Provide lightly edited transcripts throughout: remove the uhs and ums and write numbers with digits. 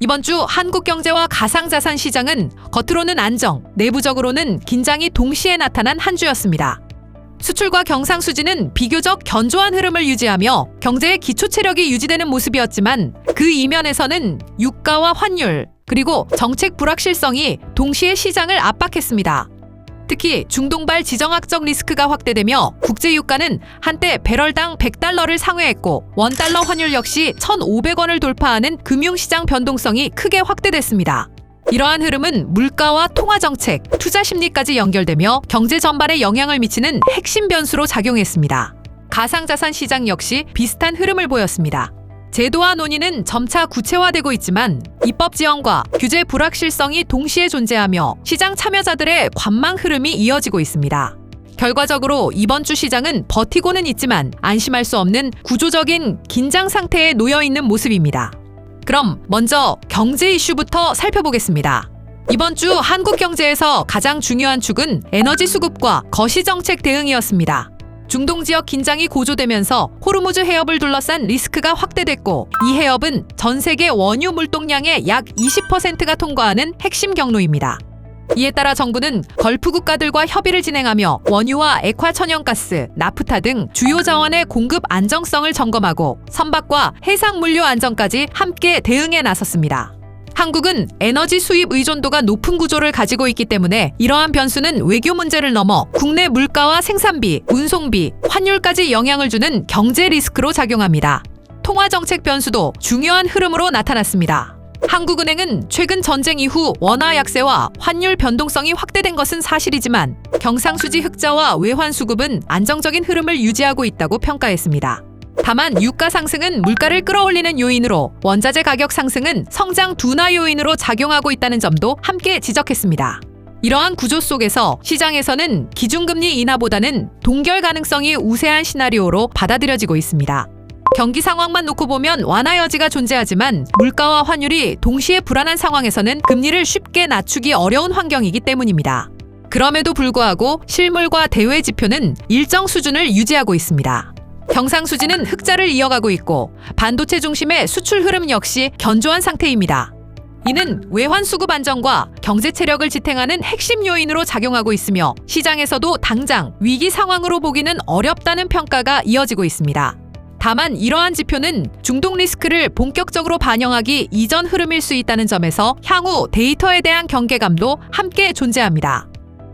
이번 주 한국 경제와 가상자산 시장은 겉으로는 안정, 내부적으로는 긴장이 동시에 나타난 한 주였습니다. 수출과 경상수지는 비교적 견조한 흐름을 유지하며 경제의 기초 체력이 유지되는 모습이었지만 그 이면에서는 유가와 환율, 그리고 정책 불확실성이 동시에 시장을 압박했습니다. 특히 중동발 지정학적 리스크가 확대되며 국제유가는 한때 배럴당 100달러를 상회했고 원달러 환율 역시 1,500원을 돌파하는 금융시장 변동성이 크게 확대됐습니다. 이러한 흐름은 물가와 통화정책, 투자 심리까지 연결되며 경제 전반에 영향을 미치는 핵심 변수로 작용했습니다. 가상자산 시장 역시 비슷한 흐름을 보였습니다. 제도화 논의는 점차 구체화되고 있지만 입법 지연과 규제 불확실성이 동시에 존재하며 시장 참여자들의 관망 흐름이 이어지고 있습니다. 결과적으로 이번 주 시장은 버티고는 있지만 안심할 수 없는 구조적인 긴장 상태에 놓여 있는 모습입니다. 그럼 먼저 경제 이슈부터 살펴보겠습니다. 이번 주 한국 경제에서 가장 중요한 축은 에너지 수급과 거시정책 대응이었습니다. 중동 지역 긴장이 고조되면서 호르무즈 해협을 둘러싼 리스크가 확대됐고 이 해협은 전 세계 원유 물동량의 약 20%가 통과하는 핵심 경로입니다. 이에 따라 정부는 걸프 국가들과 협의를 진행하며 원유와 액화천연가스, 나프타 등 주요 자원의 공급 안정성을 점검하고 선박과 해상물류 안전까지 함께 대응에 나섰습니다. 한국은 에너지 수입 의존도가 높은 구조를 가지고 있기 때문에 이러한 변수는 외교 문제를 넘어 국내 물가와 생산비, 운송비, 환율까지 영향을 주는 경제 리스크로 작용합니다. 통화정책 변수도 중요한 흐름으로 나타났습니다. 한국은행은 최근 전쟁 이후 원화 약세와 환율 변동성이 확대된 것은 사실이지만 경상수지 흑자와 외환 수급은 안정적인 흐름을 유지하고 있다고 평가했습니다. 다만 유가 상승은 물가를 끌어올리는 요인으로 원자재 가격 상승은 성장 둔화 요인으로 작용하고 있다는 점도 함께 지적했습니다. 이러한 구조 속에서 시장에서는 기준금리 인하보다는 동결 가능성이 우세한 시나리오로 받아들여지고 있습니다. 경기 상황만 놓고 보면 완화 여지가 존재하지만 물가와 환율이 동시에 불안한 상황에서는 금리를 쉽게 낮추기 어려운 환경이기 때문입니다. 그럼에도 불구하고 실물과 대외 지표는 일정 수준을 유지하고 있습니다. 경상수지는 흑자를 이어가고 있고 반도체 중심의 수출 흐름 역시 견조한 상태입니다. 이는 외환 수급 안정과 경제 체력을 지탱하는 핵심 요인으로 작용하고 있으며 시장에서도 당장 위기 상황으로 보기는 어렵다는 평가가 이어지고 있습니다. 다만 이러한 지표는 중동 리스크를 본격적으로 반영하기 이전 흐름일 수 있다는 점에서 향후 데이터에 대한 경계감도 함께 존재합니다.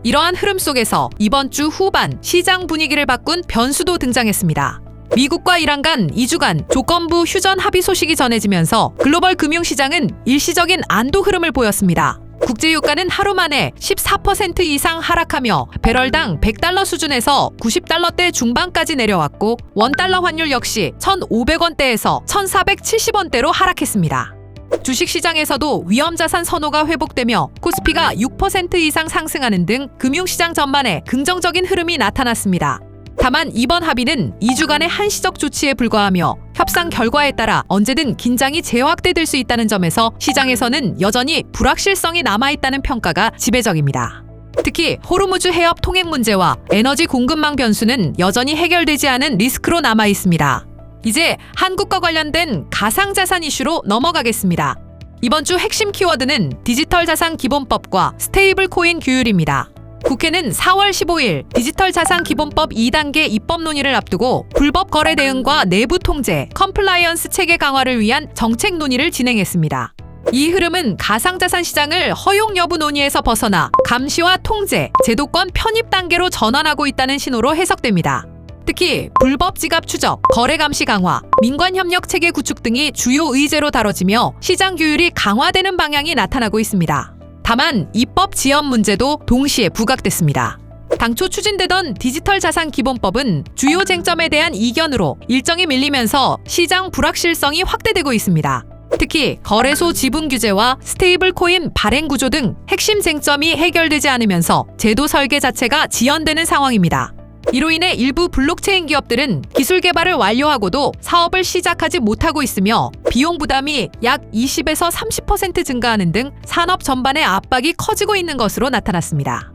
이러한 흐름 속에서 이번 주 후반 시장 분위기를 바꾼 변수도 등장했습니다. 미국과 이란 간 2주간 조건부 휴전 합의 소식이 전해지면서 글로벌 금융시장은 일시적인 안도 흐름을 보였습니다. 국제유가는 하루 만에 14% 이상 하락하며 배럴당 100달러 수준에서 90달러대 중반까지 내려왔고 원달러 환율 역시 1,500원대에서 1,470원대로 하락했습니다. 주식시장에서도 위험자산 선호가 회복되며 코스피가 6% 이상 상승하는 등 금융시장 전반에 긍정적인 흐름이 나타났습니다. 다만 이번 합의는 2주간의 한시적 조치에 불과하며 협상 결과에 따라 언제든 긴장이 재확대될 수 있다는 점에서 시장에서는 여전히 불확실성이 남아있다는 평가가 지배적입니다. 특히 호르무즈 해협 통행 문제와 에너지 공급망 변수는 여전히 해결되지 않은 리스크로 남아있습니다. 이제 한국과 관련된 가상자산 이슈로 넘어가겠습니다. 이번 주 핵심 키워드는 디지털자산기본법과 스테이블 코인 규율입니다. 국회는 4월 15일 디지털자산기본법 2단계 입법 논의를 앞두고 불법 거래 대응과 내부 통제, 컴플라이언스 체계 강화를 위한 정책 논의를 진행했습니다. 이 흐름은 가상자산 시장을 허용 여부 논의에서 벗어나 감시와 통제, 제도권 편입 단계로 전환하고 있다는 신호로 해석됩니다. 특히 불법 지갑 추적, 거래 감시 강화, 민관협력 체계 구축 등이 주요 의제로 다뤄지며 시장 규율이 강화되는 방향이 나타나고 있습니다. 다만 입법 지연 문제도 동시에 부각됐습니다. 당초 추진되던 디지털자산기본법은 주요 쟁점에 대한 이견으로 일정이 밀리면서 시장 불확실성이 확대되고 있습니다. 특히 거래소 지분 규제와 스테이블 코인 발행 구조 등 핵심 쟁점이 해결되지 않으면서 제도 설계 자체가 지연되는 상황입니다. 이로 인해 일부 블록체인 기업들은 기술 개발을 완료하고도 사업을 시작하지 못하고 있으며 비용 부담이 약 20에서 30% 증가하는 등 산업 전반의 압박이 커지고 있는 것으로 나타났습니다.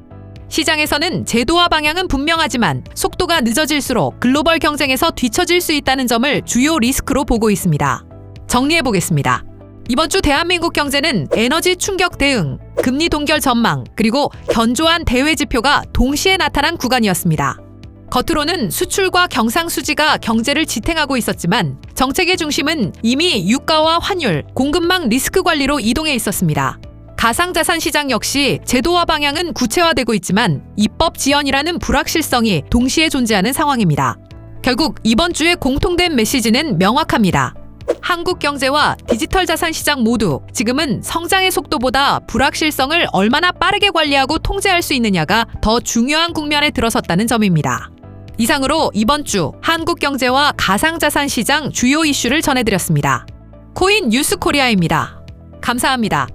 시장에서는 제도화 방향은 분명하지만 속도가 늦어질수록 글로벌 경쟁에서 뒤처질 수 있다는 점을 주요 리스크로 보고 있습니다. 정리해보겠습니다. 이번 주 대한민국 경제는 에너지 충격 대응, 금리 동결 전망, 그리고 견조한 대외 지표가 동시에 나타난 구간이었습니다. 겉으로는 수출과 경상수지가 경제를 지탱하고 있었지만 정책의 중심은 이미 유가와 환율, 공급망 리스크 관리로 이동해 있었습니다. 가상자산 시장 역시 제도화 방향은 구체화되고 있지만 입법 지연이라는 불확실성이 동시에 존재하는 상황입니다. 결국 이번 주의 공통된 메시지는 명확합니다. 한국 경제와 디지털 자산 시장 모두 지금은 성장의 속도보다 불확실성을 얼마나 빠르게 관리하고 통제할 수 있느냐가 더 중요한 국면에 들어섰다는 점입니다. 이상으로 이번 주 한국 경제와 가상자산 시장 주요 이슈를 전해드렸습니다. 코인 뉴스 코리아입니다. 감사합니다.